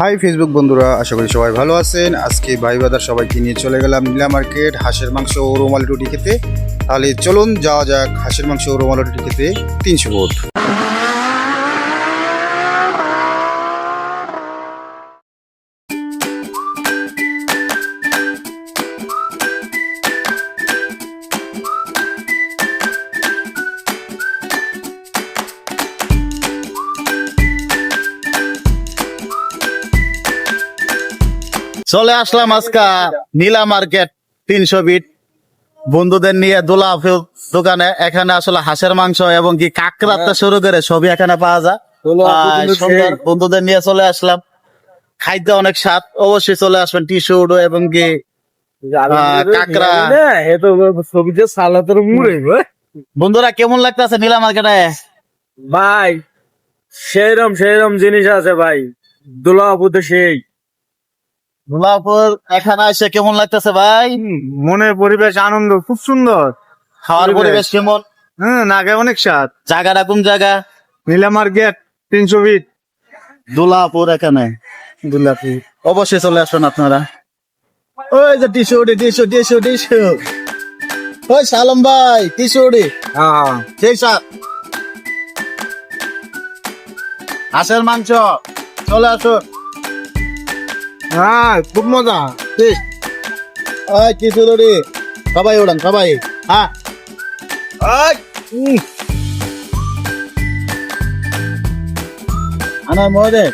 High Facebook বন্ধুরা, আশা করি সবাই ভালো আছেন। আজকে ভাই বাদার সবাইকে নিয়ে চলে গেলাম নীলা মার্কেট হাঁসের মাংস ও রুমালি রুটি খেতে। তাহলে চলুন যাওয়া যাক হাঁসের মাংস ও রুমালি রুটি খেতে 300 ফুট। চলে আসলাম আজকে নীলা মার্কেট 300 ফিট বন্ধুদের নিয়ে দোলা দোকানে। এখানে আসলে হাঁসের মাংস এবং কি কাঁকড়া শুরু করে সবই এখানে পাওয়া যায়। সুন্দর বন্ধুদের নিয়ে চলে আসলাম, খাইতে অনেক স্বাদ। অবশ্যই চলে আসবেন টিস্যু এবং কি কাঁকড়া। ছবিতে সালাতের মুড়ে বন্ধুরা কেমন লাগতেছে নীলা মার্কেটে? ভাই সেইরম জিনিস আছে ভাই, দুলাপুতে সেই দুলাপুর এখানে এসে কেমন লাগতেছে ভাই? মনের পরিবেশ আনন্দ, খুব সুন্দর। খাওয়ার পরিবেশ কেমন? নাগে অনেক স্বাদ। জায়গাটা কোন জায়গা? নীলা মার্কেট 300 ফিট দুলাপুর। এখানে দুলাপুর অবশ্যই চলে আসবেন আপনারা। ওই যে টিস্যু ওই সালম ভাই টিস্যু সেই সাপ হাঁসের মাংস চলে আসুন। হ্যাঁ, খুব মজা। ওই টিস্যু সবাই উড়ান সবাই। হ্যাঁ আনার মধ্যে